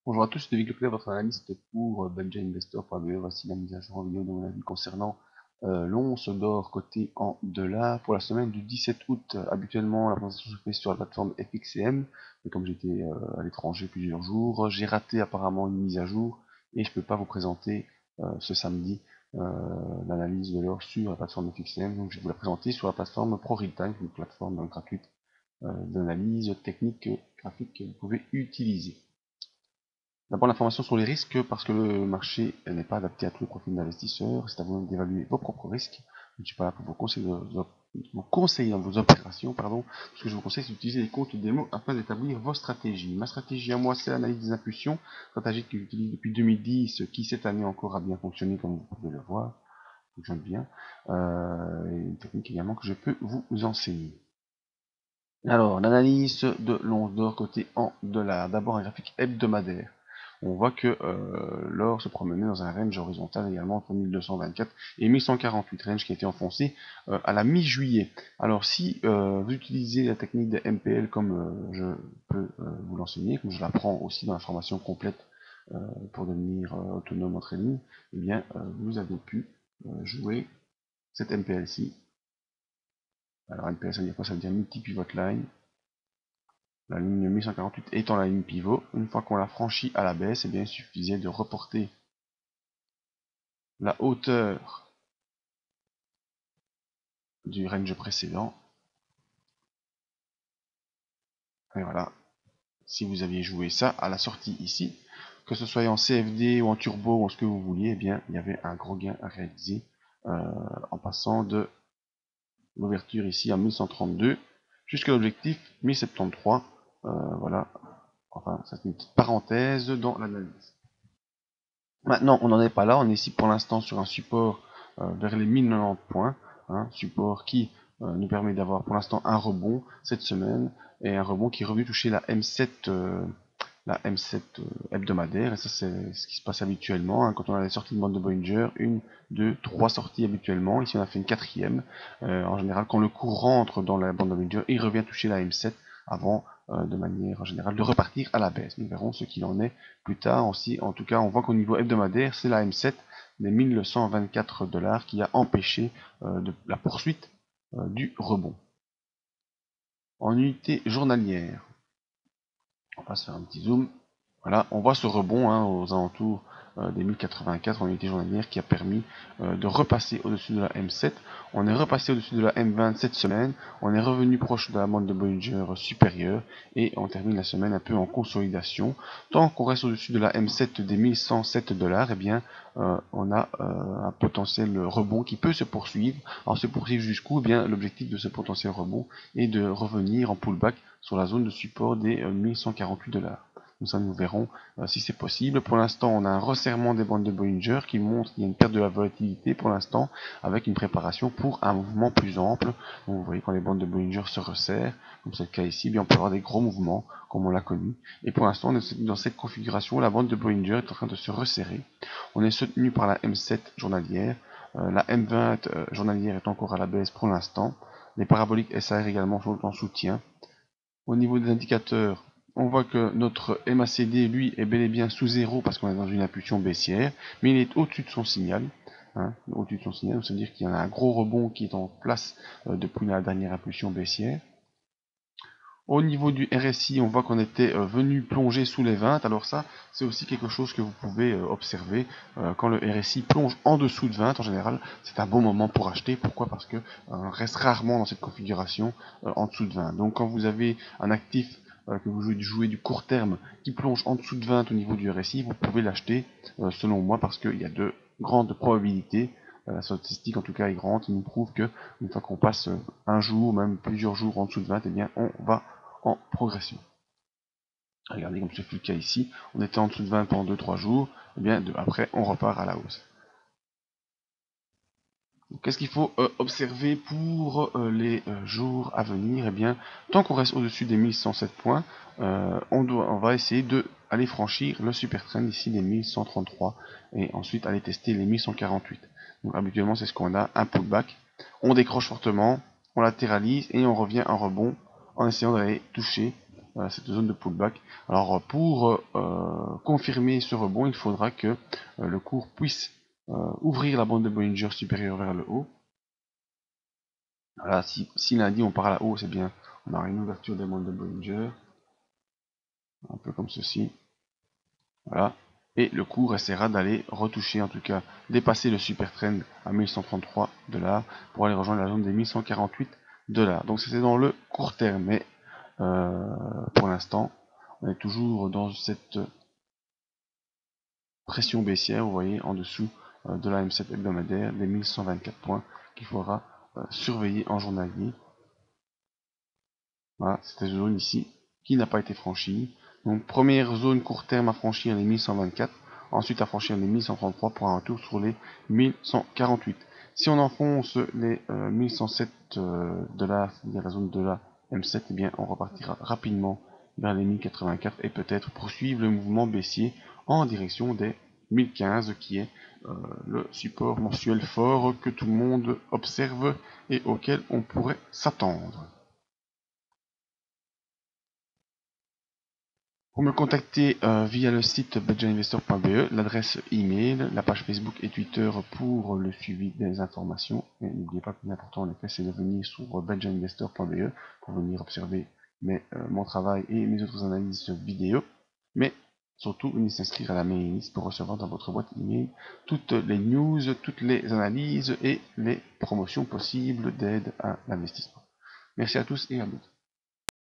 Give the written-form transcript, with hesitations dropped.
Bonjour à tous, c'est David Leclerc, votre analyste pour BenjaInvestor.be. Voici la mise à jour en vidéo de mon avis concernant l'once d'or coté en dollars pour la semaine du 17 août. Habituellement, la présentation se fait sur la plateforme FXCM, mais comme j'étais à l'étranger plusieurs jours, j'ai raté apparemment une mise à jour et je ne peux pas vous présenter ce samedi l'analyse de l'or sur la plateforme FXCM. Donc je vais vous la présenter sur la plateforme ProRealTime, une plateforme gratuite d'analyse technique graphique que vous pouvez utiliser. D'abord l'information sur les risques, parce que le marché n'est pas adapté à tous les profils d'investisseurs, c'est à vous d'évaluer vos propres risques. Je ne suis pas là pour vous conseiller dans vos opérations, pardon. Ce que je vous conseille, c'est d'utiliser les comptes démo afin d'établir vos stratégies. Ma stratégie à moi, c'est l'analyse des impulsions, stratégie que j'utilise depuis 2010, qui cette année encore a bien fonctionné, comme vous pouvez le voir, fonctionne bien. Et une technique également que je peux vous enseigner. Alors, l'analyse de l'once d'or côté en dollars. D'abord un graphique hebdomadaire. On voit que l'or se promenait dans un range horizontal également entre 1224 et 1148, range qui a été enfoncé à la mi-juillet. Alors si vous utilisez la technique de MPL comme je peux vous l'enseigner, comme je l'apprends aussi dans la formation complète pour devenir autonome en trading, eh bien vous avez pu jouer cette MPL-ci. Alors MPL ça veut dire quoi? Ça veut dire multi-pivot line. La ligne 1148 étant la ligne pivot, une fois qu'on l'a franchie à la baisse, eh bien, il suffisait de reporter la hauteur du range précédent. Et voilà, si vous aviez joué ça à la sortie ici, que ce soit en CFD ou en turbo ou ce que vous vouliez, eh bien, il y avait un gros gain à réaliser en passant de l'ouverture ici à 1132 jusqu'à l'objectif 1073. Voilà, enfin, c'est une petite parenthèse dans l'analyse. Maintenant, on n'en est pas là, on est ici pour l'instant sur un support vers les 1090 points, support qui nous permet d'avoir pour l'instant un rebond cette semaine, et un rebond qui est revenu toucher la M7 hebdomadaire, et ça c'est ce qui se passe habituellement, quand on a les sorties de bande de Bollinger, une, deux, trois sorties habituellement, ici on a fait une quatrième, en général quand le cours rentre dans la bande de Bollinger, il revient toucher la M7 avant de manière générale de repartir à la baisse. Nous verrons ce qu'il en est plus tard. Aussi, en tout cas, on voit qu'au niveau hebdomadaire, c'est la M7 des 1124 dollars qui a empêché la poursuite du rebond. En unité journalière, on va se faire un petit zoom. Voilà, on voit ce rebond aux alentours des 1084 en unité journalière qui a permis de repasser au-dessus de la M7. On est repassé au-dessus de la M20 cette semaine, on est revenu proche de la bande de Bollinger supérieure et on termine la semaine un peu en consolidation. Tant qu'on reste au-dessus de la M7 des 1107 dollars, eh bien on a un potentiel rebond qui peut se poursuivre. Alors se poursuivre jusqu'où? Eh bien l'objectif de ce potentiel rebond est de revenir en pullback sur la zone de support des 1148 dollars. Donc ça, nous verrons si c'est possible. Pour l'instant, on a un resserrement des bandes de Bollinger qui montre qu'il y a une perte de la volatilité pour l'instant, avec une préparation pour un mouvement plus ample. Donc vous voyez, quand les bandes de Bollinger se resserrent, comme c'est le cas ici, bien on peut avoir des gros mouvements, comme on l'a connu. Et pour l'instant, dans cette configuration, la bande de Bollinger est en train de se resserrer. On est soutenu par la M7 journalière. La M20 journalière est encore à la baisse pour l'instant. Les paraboliques SAR également sont en soutien. Au niveau des indicateurs, on voit que notre MACD, lui, est bel et bien sous zéro parce qu'on est dans une impulsion baissière, mais il est au-dessus de son signal. Au-dessus de son signal, ça veut dire qu'il y en a un gros rebond qui est en place depuis la dernière impulsion baissière. Au niveau du RSI, on voit qu'on était venu plonger sous les 20. Alors ça, c'est aussi quelque chose que vous pouvez observer. Quand le RSI plonge en dessous de 20, en général, c'est un bon moment pour acheter. Pourquoi? Parce que on reste rarement dans cette configuration en dessous de 20. Donc quand vous avez un actif que vous jouez du court terme qui plonge en dessous de 20 au niveau du RSI, vous pouvez l'acheter selon moi parce qu'il y a de grandes probabilités. La statistique en tout cas est grande, qui nous prouve que une fois qu'on passe un jour, même plusieurs jours en dessous de 20, eh bien on va en progression. Regardez comme ce fut le cas ici, on était en dessous de 20 pendant 2-3 jours, et bien après on repart à la hausse. Qu'est-ce qu'il faut observer pour les jours à venir? Eh bien, tant qu'on reste au-dessus des 1107 points, on va essayer de aller franchir le super trend ici des 1133 et ensuite aller tester les 1148. Donc habituellement c'est ce qu'on a, un pullback, on décroche fortement, on latéralise et on revient en rebond en essayant d'aller toucher cette zone de pullback. Alors pour confirmer ce rebond, il faudra que le cours puisse ouvrir la bande de Bollinger supérieure vers le haut. Voilà, si lundi on part à la hausse, c'est bien, on aura une ouverture des bandes de Bollinger, un peu comme ceci. Voilà. Et le cours essaiera d'aller retoucher, en tout cas dépasser le super trend à 1133 $ pour aller rejoindre la zone des 1148 $. Donc c'était dans le court terme, mais pour l'instant on est toujours dans cette pression baissière, vous voyez, en dessous de la M7 hebdomadaire, des 1124 points qu'il faudra surveiller en journalier. Voilà, cette zone ici qui n'a pas été franchie. Donc première zone court terme à franchir les 1124, ensuite à franchir les 1133 pour un retour sur les 1148. Si on enfonce les 1107 $, c'est-à-dire la zone de la M7, eh bien on repartira rapidement vers les 1084 et peut-être poursuivre le mouvement baissier en direction des 1015 qui est le support mensuel fort que tout le monde observe et auquel on pourrait s'attendre. Pour me contacter via le site badgerinvestor.be, l'adresse email, la page Facebook et Twitter pour le suivi des informations. Et n'oubliez pas que l'important en effet c'est de venir sur badgerinvestor.be pour venir observer mon travail et mes autres analyses vidéo. Mais surtout venez s'inscrire à la mailing list pour recevoir dans votre boîte email toutes les news, toutes les analyses et les promotions possibles d'aide à l'investissement. Merci à tous et à bientôt.